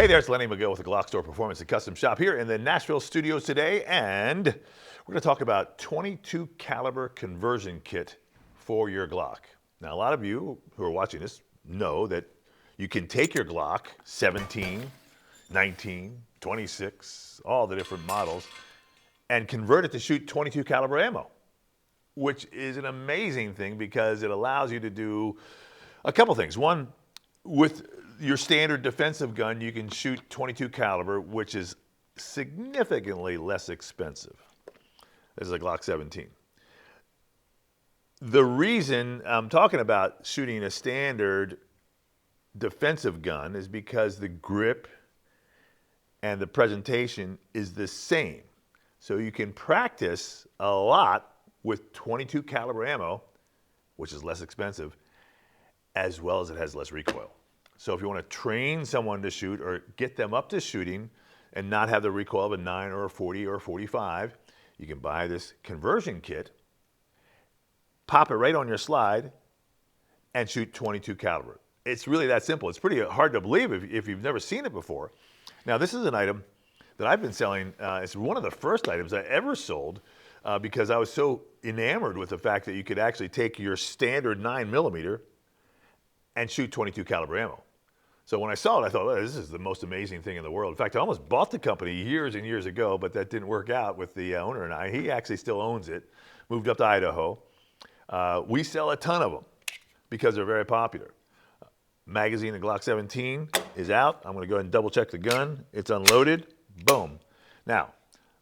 Hey there, it's Lenny Magill with the GlockStore Performance and Custom Shop here in the Nashville studios today, and we're going to talk about 22 caliber conversion kit for your Glock. Now, a lot of you who are watching this know that you can take your Glock 17, 19, 26, all the different models, and convert it to shoot 22 caliber ammo, which is an amazing thing because it allows you to do a couple things. One, with your standard defensive gun, you can shoot 22 caliber, which is significantly less expensive. This is a Glock 17. The reason I'm talking about shooting a standard defensive gun is because the grip and the presentation is the same. So you can practice a lot with 22 caliber ammo, which is less expensive, as well as it has less recoil. So if you want to train someone to shoot or get them up to shooting and not have the recoil of a 9 or a 40 or a 45, you can buy this conversion kit, pop it right on your slide, and shoot 22 caliber. It's really that simple. It's pretty hard to believe if you've never seen it before. Now, this is an item that I've been selling. It's one of the first items I ever sold because I was so enamored with the fact that you could actually take your standard 9mm and shoot 22 caliber ammo. So when I saw it, I thought, oh, this is the most amazing thing in the world. In fact, I almost bought the company years and years ago, but that didn't work out with the owner and I. He actually still owns it, moved up to Idaho. We sell a ton of them because they're very popular. Magazine, the Glock 17 is out. I'm gonna go ahead and double check the gun. It's unloaded, boom. Now,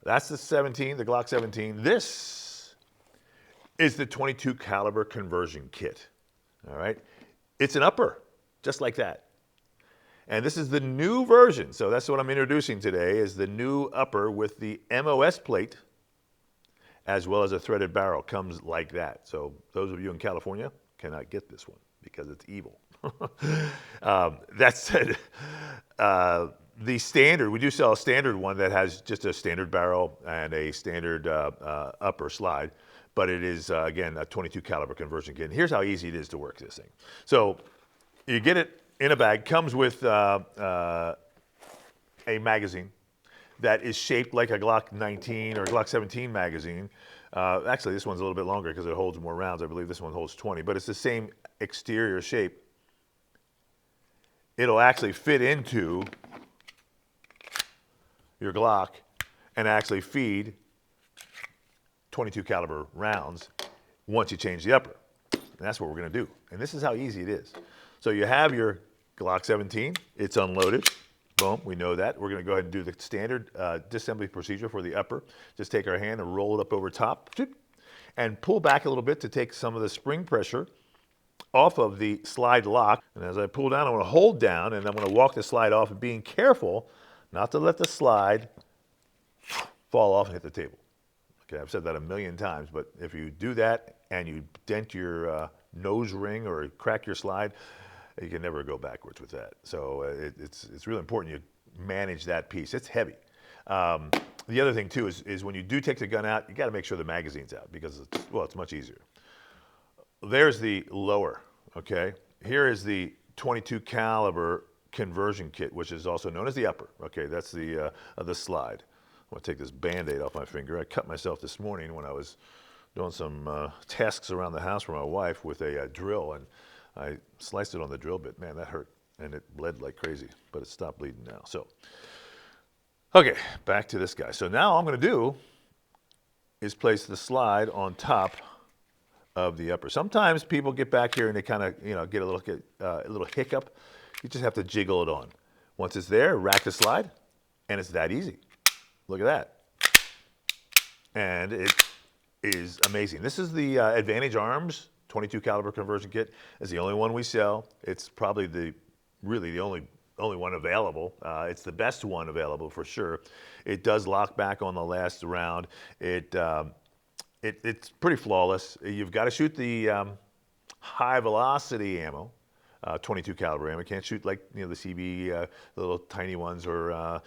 that's the 17, the Glock 17. This is the 22 caliber conversion kit, all right? It's an upper, just like that. And this is the new version. So that's what I'm introducing today is the new upper with the MOS plate as well as a threaded barrel. Comes like that. So those of you in California cannot get this one because it's evil. That said, the standard, we do sell a standard one that has just a standard barrel and a standard upper slide, but it is, again, a 22 caliber conversion kit. And here's how easy it is to work this thing. So you get it in a bag, comes with a magazine that is shaped like a Glock 19 or Glock 17 magazine. Actually, this one's a little bit longer because it holds more rounds. I believe this one holds 20, but it's the same exterior shape. It'll actually fit into your Glock and actually feed 22 caliber rounds once you change the upper. And that's what we're gonna do. And this is how easy it is. So you have your Glock 17, it's unloaded. Boom, we know that. We're gonna go ahead and do the standard disassembly procedure for the upper. Just take our hand and roll it up over top and pull back a little bit to take some of the spring pressure off of the slide lock. And as I pull down, I'm gonna hold down and I'm gonna walk the slide off and being careful not to let the slide fall off and hit the table. Okay, I've said that a million times, but if you do that and you dent your nose ring or crack your slide, you can never go backwards with that. So it's really important you manage that piece. It's heavy. The other thing too is when you do take the gun out, you gotta make sure the magazine's out because it's much easier. There's the lower, okay? Here is the 22 caliber conversion kit, which is also known as the upper, okay? That's the slide. I'm gonna take this Band-Aid off my finger. I cut myself this morning when I was doing some tasks around the house for my wife with a drill, and I sliced it on the drill bit. Man, that hurt, and it bled like crazy, but it stopped bleeding now. So, okay, back to this guy. So now all I'm gonna do is place the slide on top of the upper. Sometimes people get back here and they kind of, get a little hiccup. You just have to jiggle it on. Once it's there, rack the slide, and it's that easy. Look at that. And it is amazing. This is the Advantage Arms 22 caliber conversion kit. It's the only one we sell. It's probably really the only one available. It's the best one available for sure. It does lock back on the last round. It's pretty flawless. You've got to shoot the high velocity ammo, 22 caliber ammo. You can't shoot like the CB, the little tiny ones, or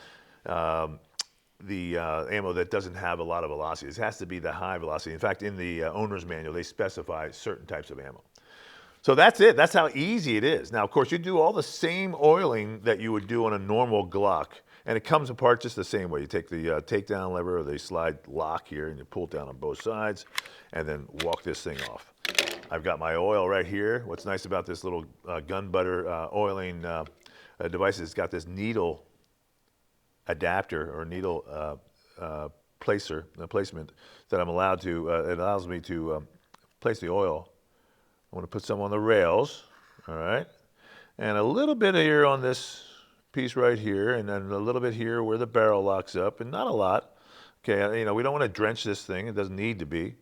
the ammo that doesn't have a lot of velocity. It has to be the high velocity. In fact, in the owner's manual, they specify certain types of ammo. So that's it. That's how easy it is. Now, of course, you do all the same oiling that you would do on a normal Glock, and it comes apart just the same way. You take the takedown lever or the slide lock here, and you pull it down on both sides, and then walk this thing off. I've got my oil right here. What's nice about this little gun butter oiling device is it's got this needle adapter or needle placement that I'm allowed to, it allows me to place the oil. I want to put some on the rails, all right? And a little bit here on this piece right here, and then a little bit here where the barrel locks up, and not a lot. Okay, you know, we don't want to drench this thing. It doesn't need to be.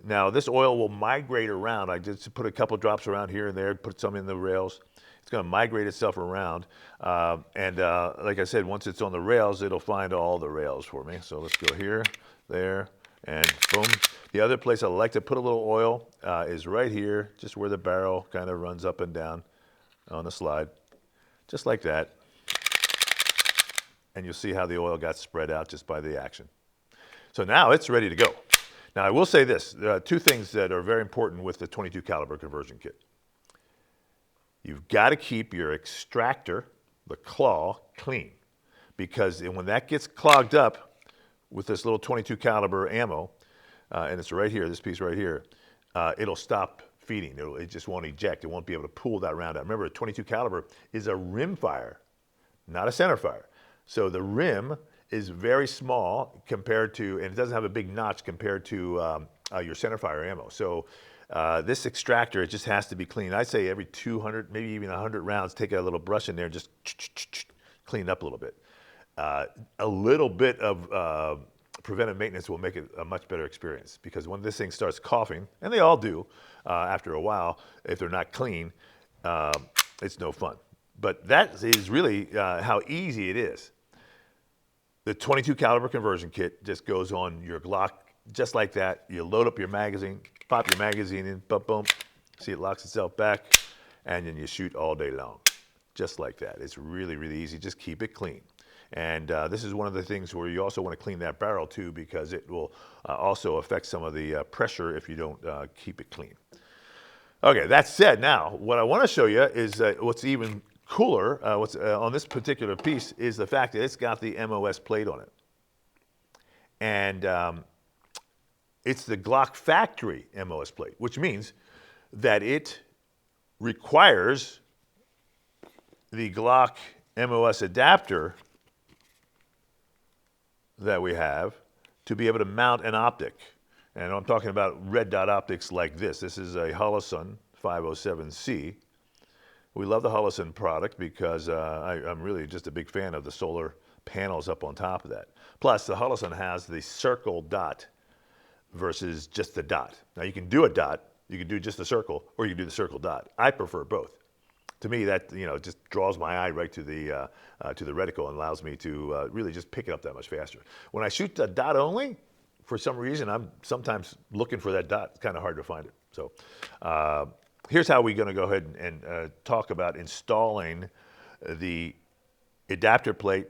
Now, this oil will migrate around. I just put a couple drops around here and there, put some in the rails. It's going to migrate itself around. Like I said, once it's on the rails, it'll find all the rails for me. So let's go here, there, and boom. The other place I like to put a little oil is right here, just where the barrel kind of runs up and down on the slide, just like that. And you'll see how the oil got spread out just by the action. So now it's ready to go. Now I will say this, there are two things that are very important with the 22 caliber conversion kit. You've got to keep your extractor, the claw, clean, because when that gets clogged up with this little 22 caliber ammo, and it's right here, this piece right here, it'll stop feeding. It just won't eject. It won't be able to pull that round out. Remember, a 22 caliber is a rim fire, not a center fire. So the rim is very small compared to, and it doesn't have a big notch compared to your center fire ammo. So this extractor, it just has to be clean. I'd say every 200, maybe even 100 rounds, take a little brush in there and just clean it up a little bit. A little bit of preventive maintenance will make it a much better experience, because when this thing starts coughing, and they all do after a while, if they're not clean, it's no fun. But that is really how easy it is. The 22 caliber conversion kit just goes on your Glock just like that. You load up your magazine, pop your magazine in, boom, boom. See, it locks itself back, and then you shoot all day long, just like that. It's really, really easy. Just keep it clean. And this is one of the things where you also want to clean that barrel too, because it will also affect some of the pressure if you don't keep it clean. Okay, that said, now what I want to show you is what's even cooler, what's on this particular piece is the fact that it's got the MOS plate on it. And it's the Glock factory MOS plate, which means that it requires the Glock MOS adapter that we have to be able to mount an optic. And I'm talking about red dot optics like this. This is a Holosun 507C. We love the Holosun product because I'm really just a big fan of the solar panels up on top of that. Plus, the Holosun has the circle dot versus just the dot. Now, you can do a dot, you can do just a circle, or you can do the circle dot. I prefer both. To me, that just draws my eye right to the reticle and allows me to really just pick it up that much faster. When I shoot the dot only, for some reason, I'm sometimes looking for that dot. It's kind of hard to find it. So here's how we're going to go ahead and talk about installing the adapter plate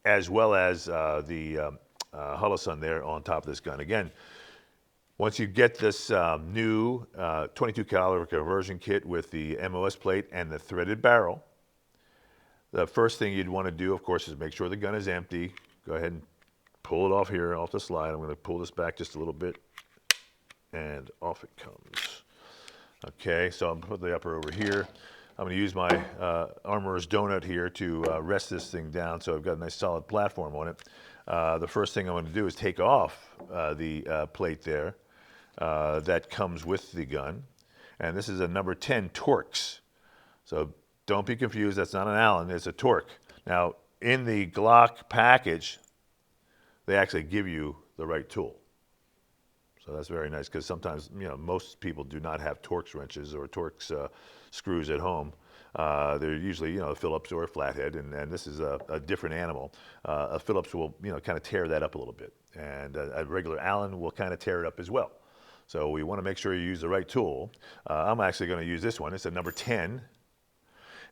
as well as the Holosun there on top of this gun. Again, once you get this new 22 caliber conversion kit with the MOS plate and the threaded barrel, the first thing you'd want to do, of course, is make sure the gun is empty. Go ahead and pull it off here, off the slide. I'm going to pull this back just a little bit, and off it comes. Okay, so I'm going to put the upper over here. I'm going to use my Armorer's Donut here to rest this thing down so I've got a nice solid platform on it. The first thing I'm going to do is take off the plate there that comes with the gun. And this is a number 10 Torx. So don't be confused, that's not an Allen, it's a Torque. Now, in the Glock package, they actually give you the right tool. So that's very nice, because sometimes, most people do not have Torx wrenches or Torx screws at home. They're usually, Phillips or a flathead, and this is a different animal. A Phillips will, kind of tear that up a little bit, and a regular Allen will kind of tear it up as well. So we want to make sure you use the right tool. I'm actually going to use this one. It's a number 10.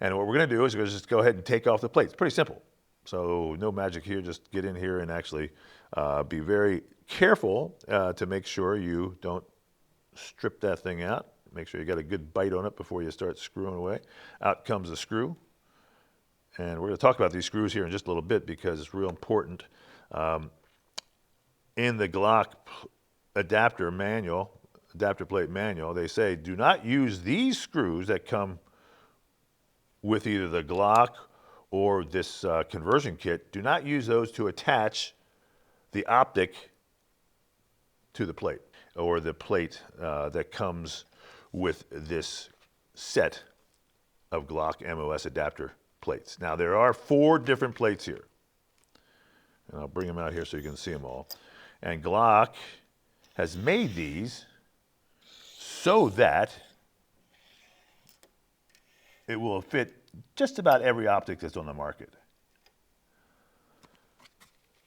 And what we're going to do is we're going to just go ahead and take off the plate. It's pretty simple. So no magic here. Just get in here and actually be very careful to make sure you don't strip that thing out. Make sure you got a good bite on it before you start screwing away. Out comes the screw. And we're going to talk about these screws here in just a little bit because it's real important. In the Glock adapter plate manual, they say do not use these screws that come with either the Glock or this conversion kit. Do not use those to attach the optic to the plate, or the plate that comes with this set of Glock MOS adapter plates. Now there are 4 different plates here, and I'll bring them out here so you can see them all. And Glock has made these so that it will fit just about every optic that's on the market.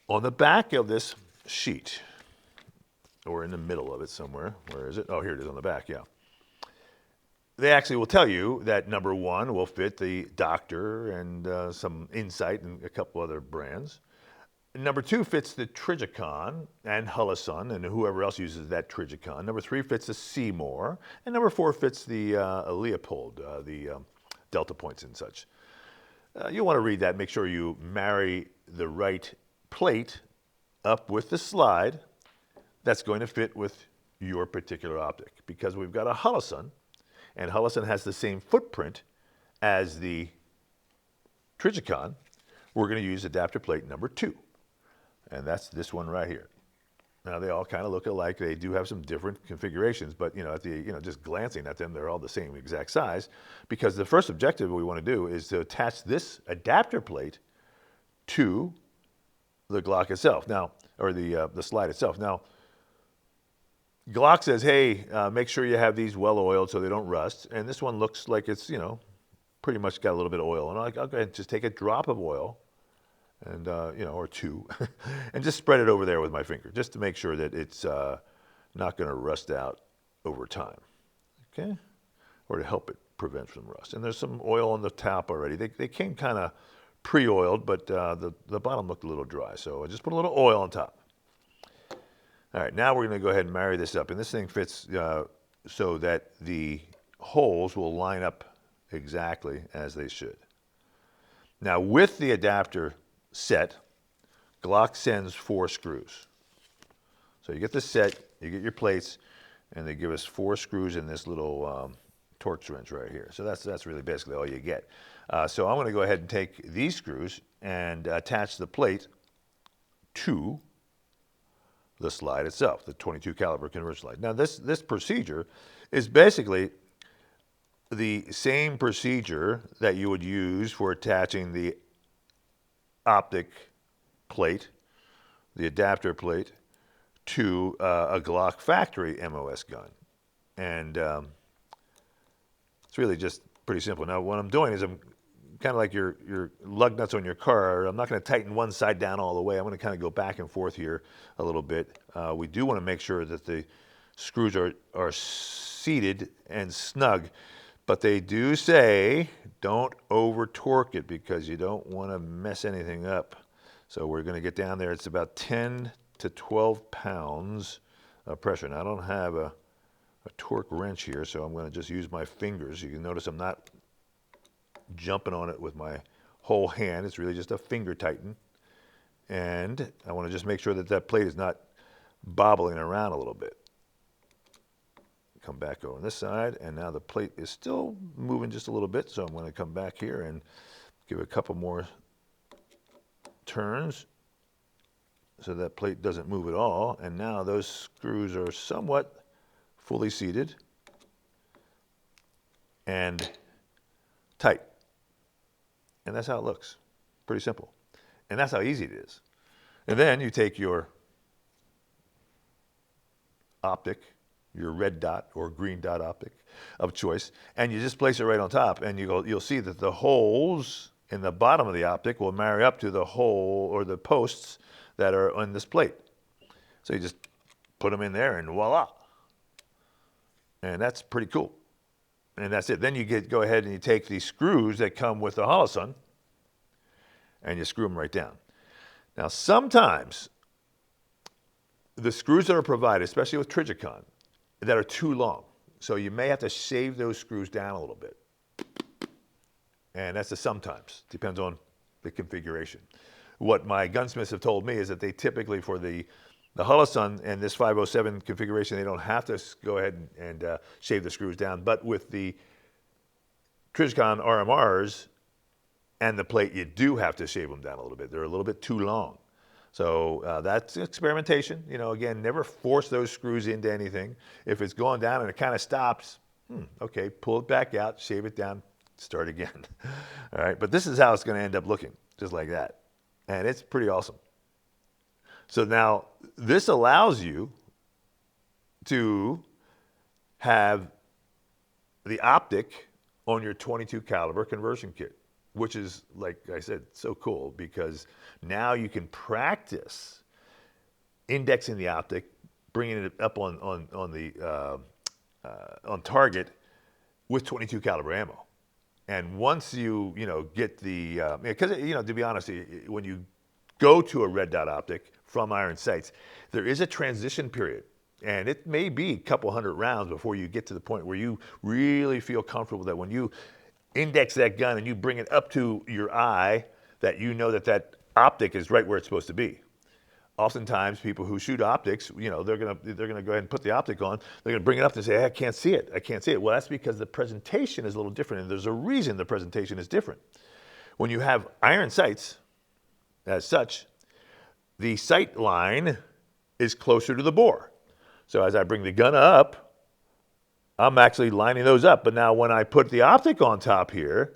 On the back of this sheet, or in the middle of it somewhere, where is it? Oh, here it is on the back, yeah. They actually will tell you that number 1 will fit the Doctor and some Insight and a couple other brands. Number 2 fits the Trijicon and Holosun and whoever else uses that Trijicon. Number 3 fits the Seymour. And number 4 fits the Leopold, the Delta points and such. You'll want to read that. Make sure you marry the right plate up with the slide that's going to fit with your particular optic. Because we've got a Holosun, and Holosun has the same footprint as the Trijicon, we're going to use adapter plate number 2. And that's this one right here. Now they all kind of look alike. They do have some different configurations, but just glancing at them, they're all the same exact size. Because the first objective we want to do is to attach this adapter plate to the Glock itself. Now, or the slide itself. Now, Glock says, hey, make sure you have these well oiled so they don't rust. And this one looks like it's pretty much got a little bit of oil. And I'll go ahead and just take a drop of oil, and or 2, and just spread it over there with my finger, just to make sure that it's not going to rust out over time, okay? Or to help it prevent from rust. And there's some oil on the top already. They came kind of pre-oiled, but the bottom looked a little dry, so I just put a little oil on top. All right, now we're going to go ahead and marry this up, and this thing fits so that the holes will line up exactly as they should. Now, with the adapter set, Glock sends 4 screws. So you get the set, you get your plates, and they give us 4 screws in this little Torx wrench right here. So that's really basically all you get. So I'm going to go ahead and take these screws and attach the plate to the slide itself, the 22 caliber conversion slide. Now this procedure is basically the same procedure that you would use for attaching the optic plate, the adapter plate, to a Glock factory MOS gun. And it's really just pretty simple. Now what I'm doing is I'm kind of like your lug nuts on your car. I'm not going to tighten one side down all the way. I'm going to kind of go back and forth here a little bit. We do want to make sure that the screws are seated and snug, but they do say don't over torque it because you don't want to mess anything up. So we're going to get down there. It's about 10 to 12 pounds of pressure. Now I don't have a torque wrench here, so I'm going to just use my fingers. You can notice I'm not jumping on it with my whole hand. It's really just a finger tighten. And I want to just make sure that that plate is not bobbling around a little bit. Come back over on this side, and now the plate is still moving just a little bit, so I'm going to come back here and give it a couple more turns so that plate doesn't move at all. And now those screws are somewhat fully seated and tight. And that's how it looks. Pretty simple. And that's how easy it is. And then you take your optic, your red dot or green dot optic of choice, and you just place it right on top, and you'll see that the holes in the bottom of the optic will marry up to the hole or the posts that are on this plate. So you just put them in there and voila. And that's pretty cool. And that's it. Then you go ahead and you take these screws that come with the Holosun and you screw them right down. Now sometimes the screws that are provided, especially with Trijicon, that are too long. So you may have to shave those screws down a little bit. And that's a sometimes, depends on the configuration. What my gunsmiths have told me is that they typically, for the Holosun and this 507 configuration, they don't have to go ahead and shave the screws down. But with the Trijicon RMRs and the plate, you do have to shave them down a little bit. They're a little bit too long. So that's experimentation. You know, again, never force those screws into anything. If it's going down and it kind of stops, okay, pull it back out, shave it down, start again. All right, but this is how it's going to end up looking, just like that. And it's pretty awesome. So now this allows you to have the Optic on your 22 caliber conversion kit, which is, like I said, so cool because now you can practice indexing the Optic, bringing it up on target with 22 caliber ammo. And once you get the, because to be honest, when you go to a red dot optic from iron sights, there is a transition period. And it may be a couple hundred rounds before you get to the point where you really feel comfortable that when you index that gun and you bring it up to your eye, that you know that that optic is right where it's supposed to be. Oftentimes, people who shoot optics, they're gonna go ahead and put the optic on. They're gonna bring it up and say, hey, I can't see it. I can't see it. Well, that's because the presentation is a little different, and there's a reason the presentation is different. When you have iron sights, as such, the sight line is closer to the bore. So as I bring the gun up, I'm actually lining those up. But now when I put the optic on top here,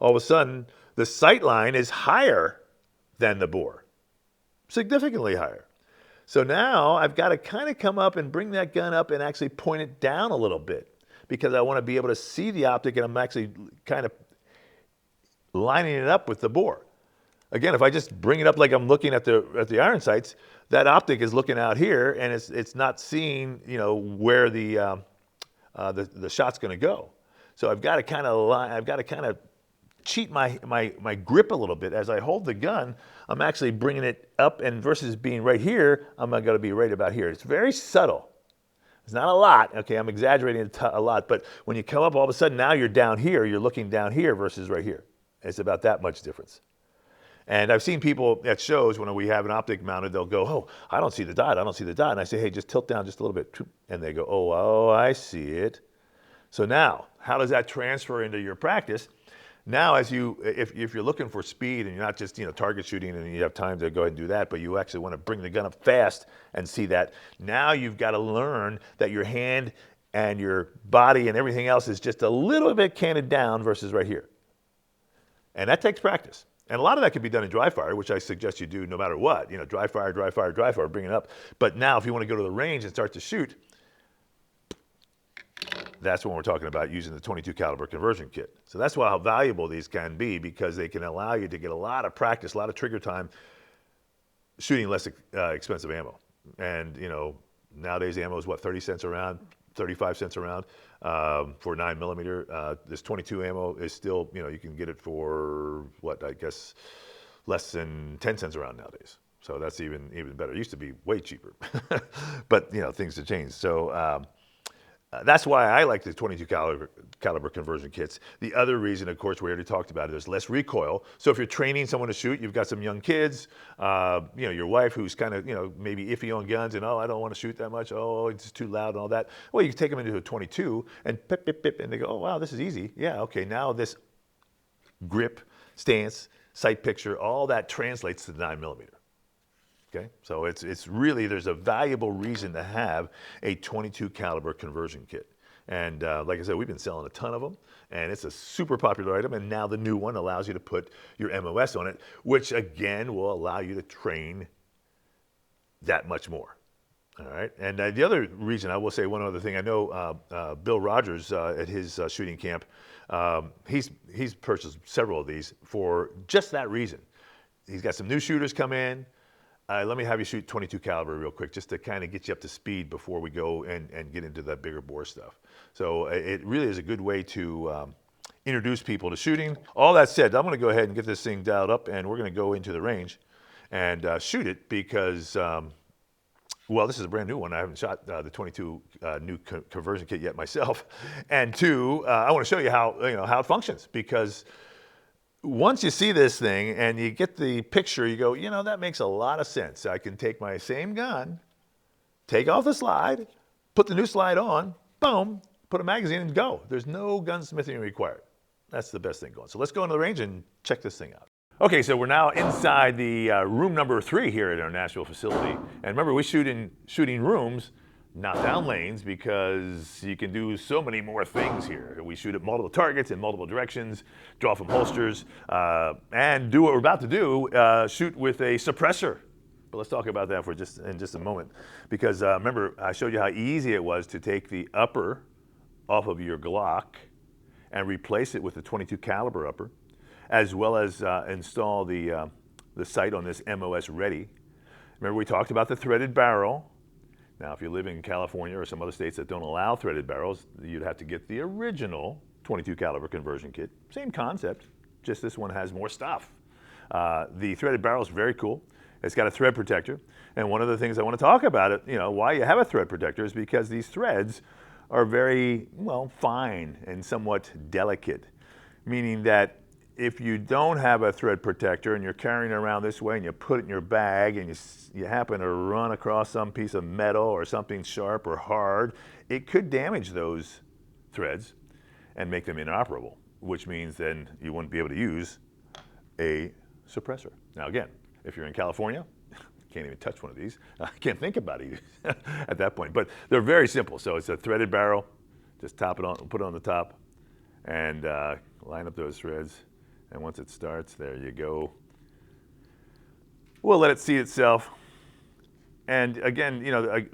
all of a sudden, the sight line is higher than the bore. Significantly higher. So now I've got to kind of come up and bring that gun up and actually point it down a little bit because I want to be able to see the optic, and I'm actually kind of lining it up with the bore. Again, if I just bring it up like I'm looking at the iron sights, that optic is looking out here and it's not seeing where the shot's going to go. So I've got to kind of cheat my grip a little bit. As I hold the gun, I'm actually bringing it up, and versus being right here, I'm going to be right about here. It's very subtle. It's not a lot. Okay, I'm exaggerating a lot, but when you come up, all of a sudden now you're down here. You're looking down here versus right here. It's about that much difference. And I've seen people at shows when we have an optic mounted, they'll go, oh, I don't see the dot. I don't see the dot. And I say, hey, just tilt down just a little bit. And they go, oh, I see it. So now, how does that transfer into your practice? Now, if you're looking for speed and you're not just target shooting and you have time to go ahead and do that, but you actually want to bring the gun up fast and see that, now you've got to learn that your hand and your body and everything else is just a little bit canted down versus right here. And that takes practice. And a lot of that can be done in dry fire, which I suggest you do no matter what. Dry fire, bring it up. But now if you want to go to the range and start to shoot, that's when we're talking about using the 22 caliber conversion kit. So that's how valuable these can be, because they can allow you to get a lot of practice, a lot of trigger time shooting less expensive ammo. And nowadays ammo is what, 30 cents a round, 35 cents a round for 9mm. This 22 ammo is still, you can get it for what, I guess less than 10 cents a round nowadays. So that's even better. It used to be way cheaper, but things have changed. So that's why I like the 22 caliber conversion kits. The other reason, of course, we already talked about it, there's less recoil. So if you're training someone to shoot, you've got some young kids, your wife who's kind of, maybe iffy on guns and, oh, I don't want to shoot that much. Oh, it's too loud and all that. Well, you can take them into a 22 and pip, pip, pip, and they go, oh, wow, this is easy. Yeah, okay, now this grip, stance, sight picture, all that translates to the 9mm. Okay, so it's really, there's a valuable reason to have a 22 caliber conversion kit. And like I said, we've been selling a ton of them, and it's a super popular item. And now the new one allows you to put your MOS on it, which again will allow you to train that much more. All right, and the other reason, I will say one other thing. I know Bill Rogers at his shooting camp, he's purchased several of these for just that reason. He's got some new shooters come in. Let me have you shoot 22 caliber real quick, just to kind of get you up to speed before we go and get into that bigger bore stuff. So it really is a good way to introduce people to shooting. All that said, I'm going to go ahead and get this thing dialed up, and we're going to go into the range and shoot it, because Well, this is a brand new one. I haven't shot the 22 new conversion kit yet myself. And two, I want to show you how it functions, because once you see this thing and you get the picture, you go, that makes a lot of sense. I can take my same gun, take off the slide, put the new slide on, boom, put a magazine and go. There's no gunsmithing required. That's the best thing going. So let's go into the range and check this thing out. Okay, so we're now inside the room number 3 here at our Nashville facility. And remember, we shoot in shooting rooms, not down lanes, because you can do so many more things here. We shoot at multiple targets in multiple directions, draw from holsters, and do what we're about to do, shoot with a suppressor. But let's talk about that in just a moment. Because remember, I showed you how easy it was to take the upper off of your Glock and replace it with a 22 caliber upper, as well as install the sight on this MOS ready. Remember, we talked about the threaded barrel. Now, if you live in California or some other states that don't allow threaded barrels, you'd have to get the original 22 caliber conversion kit. Same concept, just this one has more stuff. The threaded barrel is very cool. It's got a thread protector. And one of the things I want to talk about why you have a thread protector is because these threads are very, fine and somewhat delicate, meaning that if you don't have a thread protector and you're carrying it around this way and you put it in your bag and you happen to run across some piece of metal or something sharp or hard, it could damage those threads and make them inoperable, which means then you wouldn't be able to use a suppressor. Now again, if you're in California, can't even touch one of these. I can't think about it at that point, but they're very simple. So it's a threaded barrel, just top it on, put it on the top, and line up those threads. And once it starts, there you go. We'll let it seat itself. And again,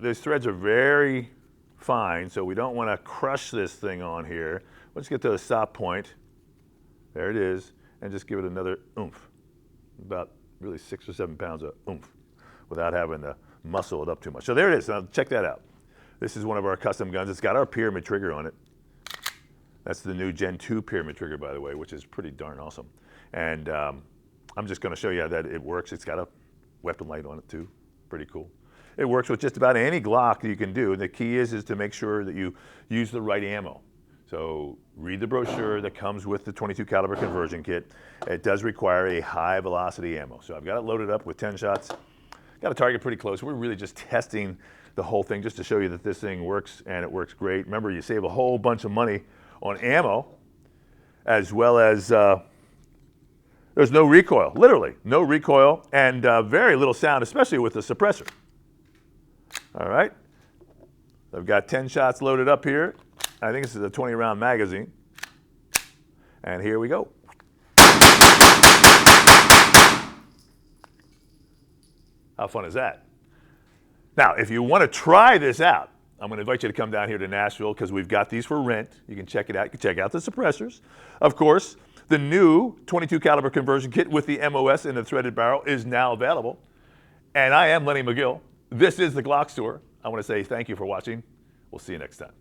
those threads are very fine, so we don't want to crush this thing on here. Let's get to the stop point. There it is. And just give it another oomph. About really 6 or 7 pounds of oomph without having to muscle it up too much. So there it is. Now check that out. This is one of our custom guns. It's got our pyramid trigger on it. That's the new Gen 2 pyramid trigger, by the way, which is pretty darn awesome. And I'm just going to show you that it works. It's got a weapon light on it, too. Pretty cool. It works with just about any Glock that you can do. And the key is to make sure that you use the right ammo. So read the brochure that comes with the 22 caliber conversion kit. It does require a high velocity ammo. So I've got it loaded up with 10 shots. Got a target pretty close. We're really just testing the whole thing just to show you that this thing works, and it works great. Remember, you save a whole bunch of money on ammo, as well as there's no recoil, literally no recoil, and very little sound, especially with the suppressor. All right, I've got 10 shots loaded up here. I think this is a 20-round magazine, and here we go. How fun is that? Now, if you want to try this out, I'm going to invite you to come down here to Nashville because we've got these for rent. You can check it out. You can check out the suppressors. Of course, the new 22 caliber conversion kit with the MOS and the threaded barrel is now available. And I am Lenny Magill. This is the GlockStore. I want to say thank you for watching. We'll see you next time.